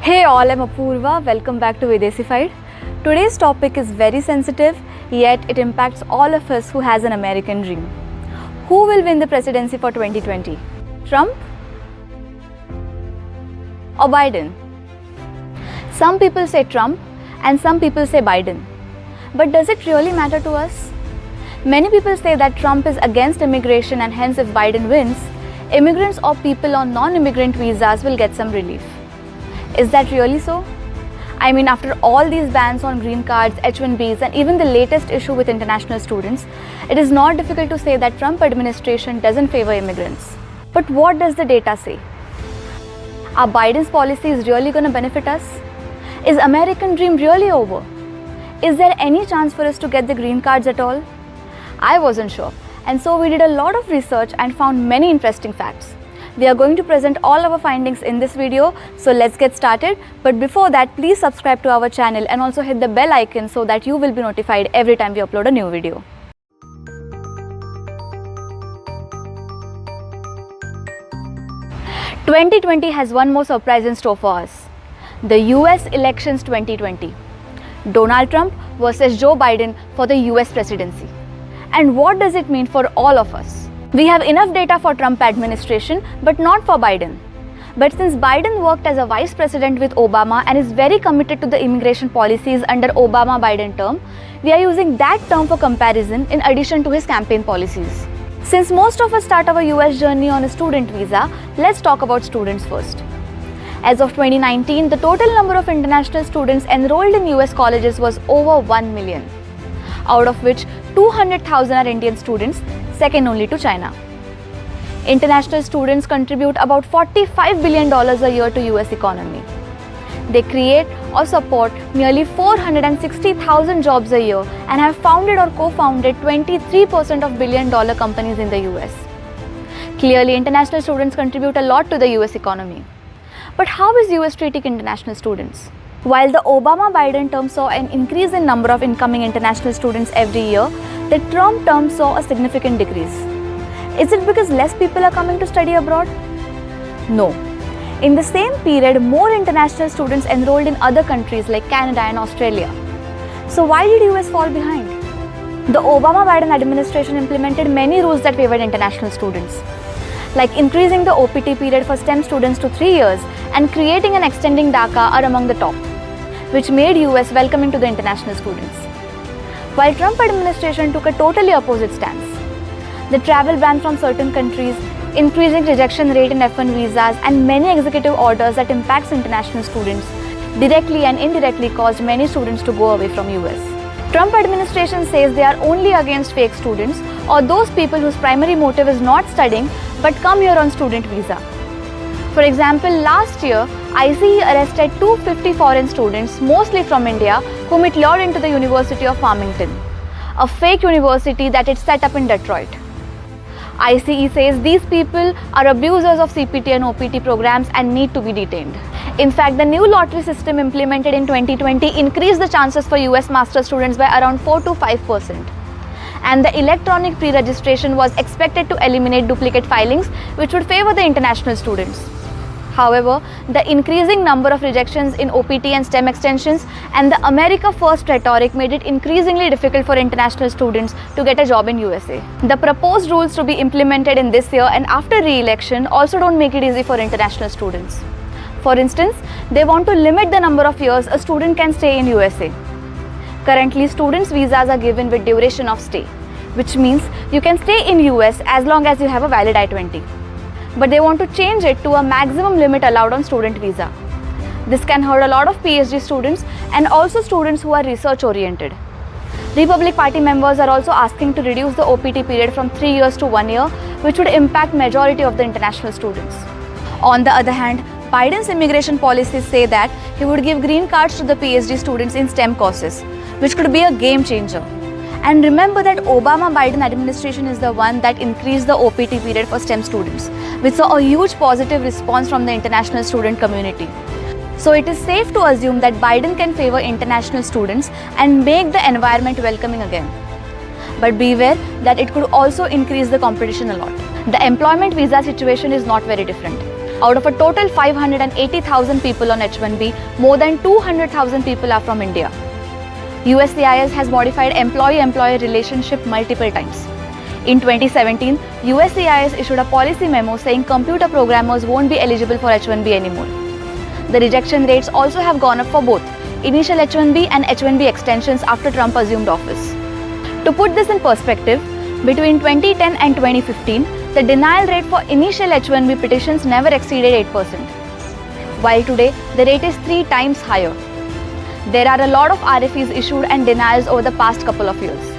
Hey all, I'm Apurva. Welcome back to WeDesified. Today's topic is very sensitive, yet it impacts all of us who has an American dream. Who will win the presidency for 2020? Trump or Biden? Some people say Trump and some people say Biden. But does it really matter to us? Many people say that Trump is against immigration and hence if Biden wins, immigrants or people on non-immigrant visas will get some relief. Is that really so? I mean, after all these bans on Greencards, H1-Bs and even the latest issue with international students, it is not difficult to say that Trump administration doesn't favor immigrants. But what does the data say? Are Biden's policies really going to benefit us? Is American dream really over? Is there any chance for us to get the green cards at all? I wasn't sure, and so we did a lot of research and found many interesting facts. We are going to present all our findings in this video, so let's get started. But before that, please subscribe to our channel and also hit the bell icon so that you will be notified every time we upload a new video. "2020 has one more surprise in store for us. The US elections 2020. Donald Trump versus Joe Biden for the US presidency. And what does it mean for all of us? We have enough data for Trump administration, but not for Biden. But since Biden worked as a vice president with Obama and is very committed to the immigration policies under Obama-Biden term, we are using that term for comparison in addition to his campaign policies. Since most of us start our US journey on a student visa, let's talk about students first. As of 2019, the total number of international students enrolled in US colleges was over 1 million, out of which 200,000 are Indian students, second only to China. International students contribute about $45 billion a year to US economy. They create or support nearly 460,000 jobs a year and have founded or co-founded 23% of billion-dollar companies in the US. Clearly, international students contribute a lot to the US economy. But how is US treating international students? While the Obama-Biden term saw an increase in number of incoming international students every year, the Trump term saw a significant decrease. Is it because less people are coming to study abroad? No. In the same period, more international students enrolled in other countries like Canada and Australia. So why did US fall behind? The Obama-Biden administration implemented many rules that favored international students, like increasing the OPT period for STEM students to 3 years and creating and extending DACA are among the top, which made US welcoming to the international students. While Trump administration took a totally opposite stance. The travel ban from certain countries, increasing rejection rate in F1 visas and many executive orders that impacts international students directly and indirectly caused many students to go away from US. Trump administration says they are only against fake students or those people whose primary motive is not studying but come here on student visa. For example, last year, ICE arrested 250 foreign students, mostly from India, whom it lured into the University of Farmington, a fake university that it set up in Detroit. ICE says these people are abusers of CPT and OPT programs and need to be detained. In fact, the new lottery system implemented in 2020 increased the chances for US master students by around 4 to 5%. And the electronic pre-registration was expected to eliminate duplicate filings, which would favor the international students. However, the increasing number of rejections in OPT and STEM extensions and the America First rhetoric made it increasingly difficult for international students to get a job in USA. The proposed rules to be implemented in this year and after re-election also don't make it easy for international students. For instance, they want to limit the number of years a student can stay in USA. Currently, students' visas are given with duration of stay, which means you can stay in US as long as you have a valid I-20. But they want to change it to a maximum limit allowed on student visa. This can hurt a lot of PhD students and also students who are research oriented. Republican Party members are also asking to reduce the OPT period from 3 years to 1 year, which would impact majority of the international students. On the other hand, Biden's immigration policies say that he would give green cards to the PhD students in STEM courses, which could be a game changer. And remember that Obama-Biden administration is the one that increased the OPT period for STEM students, which saw a huge positive response from the international student community. So it is safe to assume that Biden can favor international students and make the environment welcoming again. But beware that it could also increase the competition a lot. The employment visa situation is not very different. Out of a total 580,000 people on H1-B, more than 200,000 people are from India. USCIS has modified employee-employer relationship multiple times. In 2017, USCIS issued a policy memo saying computer programmers won't be eligible for H1-B anymore. The rejection rates also have gone up for both initial H1-B and H1-B extensions after Trump assumed office. To put this in perspective, between 2010 and 2015, the denial rate for initial H1-B petitions never exceeded 8%, while today the rate is 3 times higher. There are a lot of RFEs issued and denials over the past couple of years.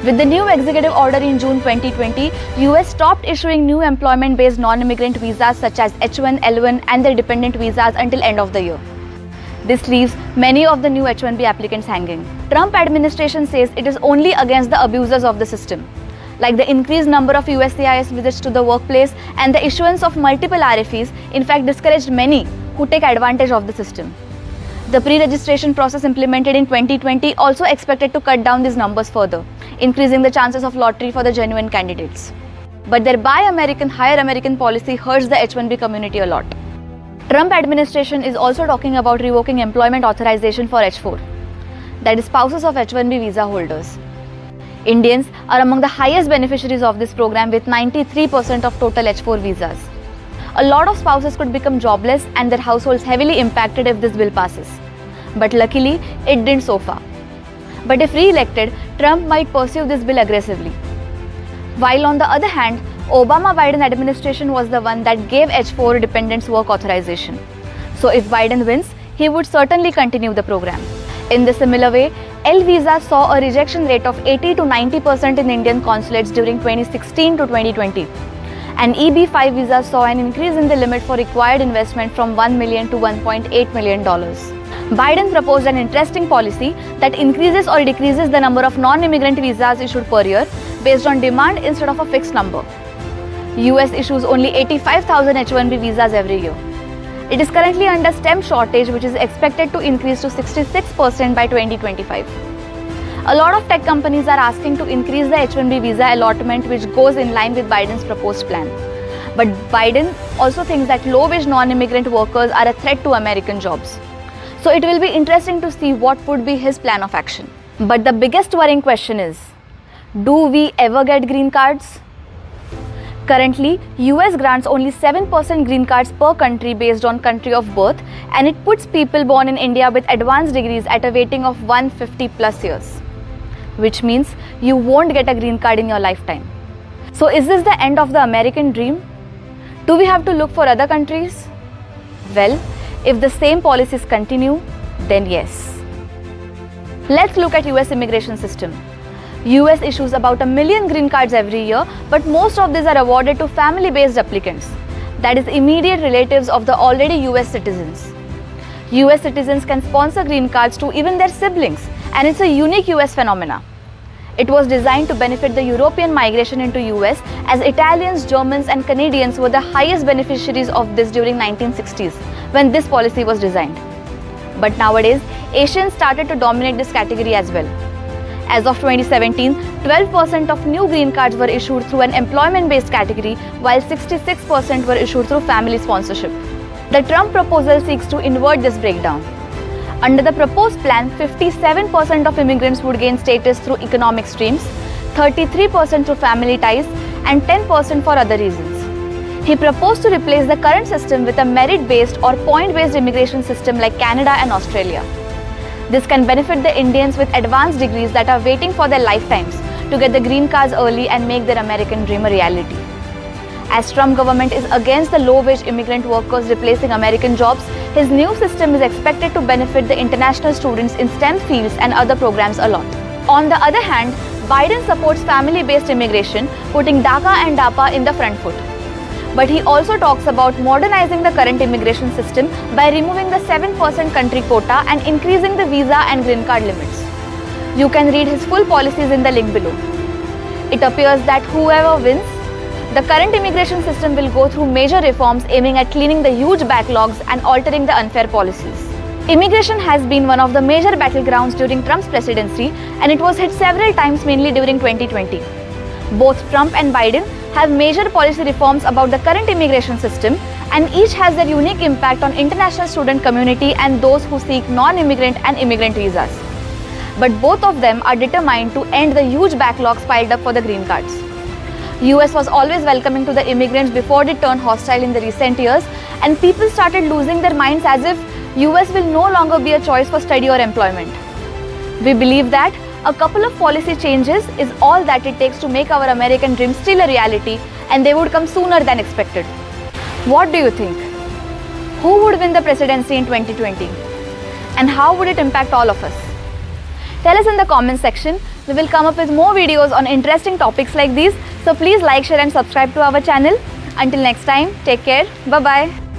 With the new executive order in June 2020, US stopped issuing new employment-based non-immigrant visas such as H1, L1 and their dependent visas until end of the year. This leaves many of the new H1-B applicants hanging. Trump administration says it is only against the abusers of the system, like the increased number of USCIS visits to the workplace and the issuance of multiple RFEs, in fact discouraged many who take advantage of the system. The pre-registration process implemented in 2020 also expected to cut down these numbers further, increasing the chances of lottery for the genuine candidates. But their Buy American, Hire American policy hurts the H1-B community a lot. Trump administration is also talking about revoking employment authorization for H4, that is spouses of H1-B visa holders. Indians are among the highest beneficiaries of this program with 93% of total H4 visas. A lot of spouses could become jobless and their households heavily impacted if this bill passes. But luckily, it didn't so far. But if re-elected, Trump might pursue this bill aggressively. While on the other hand, Obama-Biden administration was the one that gave H4 dependents work authorization. So if Biden wins, he would certainly continue the program. In the similar way, L visas saw a rejection rate of 80 to 90% in Indian consulates during 2016 to 2020. And EB5 visas saw an increase in the limit for required investment from $1 million to $1.8 million. Biden proposed an interesting policy that increases or decreases the number of non-immigrant visas issued per year based on demand instead of a fixed number. US issues only 85,000 H1-B visas every year. It is currently under STEM shortage, which is expected to increase to 66% by 2025. A lot of tech companies are asking to increase the H1-B visa allotment, which goes in line with Biden's proposed plan. But Biden also thinks that low-wage non-immigrant workers are a threat to American jobs. So it will be interesting to see what would be his plan of action. But the biggest worrying question is, do we ever get green cards? Currently, US grants only 7% green cards per country based on country of birth, and it puts people born in India with advanced degrees at a waiting of 150 plus years, which means you won't get a green card in your lifetime. So is this the end of the American dream? Do we have to look for other countries? Well, if the same policies continue, then yes. Let's look at US immigration system. US issues about 1 million green cards every year, but most of these are awarded to family-based applicants, that is immediate relatives of the already US citizens. US citizens can sponsor green cards to even their siblings, and it's a unique US phenomena. It was designed to benefit the European migration into US, as Italians, Germans and Canadians were the highest beneficiaries of this during 1960s, when this policy was designed. But nowadays, Asians started to dominate this category as well. As of 2017, 12% of new green cards were issued through an employment-based category, while 66% were issued through family sponsorship. The Trump proposal seeks to invert this breakdown. Under the proposed plan, 57% of immigrants would gain status through economic streams, 33% through family ties, and 10% for other reasons. He proposed to replace the current system with a merit-based or point-based immigration system like Canada and Australia. This can benefit the Indians with advanced degrees that are waiting for their lifetimes to get the green cards early and make their American dream a reality. As Trump government is against the low-wage immigrant workers replacing American jobs, his new system is expected to benefit the international students in STEM fields and other programs a lot. On the other hand, Biden supports family-based immigration, putting DACA and DAPA in the front foot. But he also talks about modernizing the current immigration system by removing the 7% country quota and increasing the visa and green card limits. You can read his full policies in the link below. It appears that whoever wins, the current immigration system will go through major reforms aiming at cleaning the huge backlogs and altering the unfair policies. Immigration has been one of the major battlegrounds during Trump's presidency, and it was hit several times, mainly during 2020. Both Trump and Biden have major policy reforms about the current immigration system, and each has their unique impact on international student community and those who seek non-immigrant and immigrant visas. But both of them are determined to end the huge backlogs piled up for the green cards. US was always welcoming to the immigrants before it turned hostile in the recent years, and people started losing their minds as if US will no longer be a choice for study or employment. We believe that a couple of policy changes is all that it takes to make our American dream still a reality, and they would come sooner than expected. What do you think? Who would win the presidency in 2020? And how would it impact all of us? Tell us in the comment section. We will come up with more videos on interesting topics like these. So please like, share and subscribe to our channel. Until next time, take care. Bye-bye.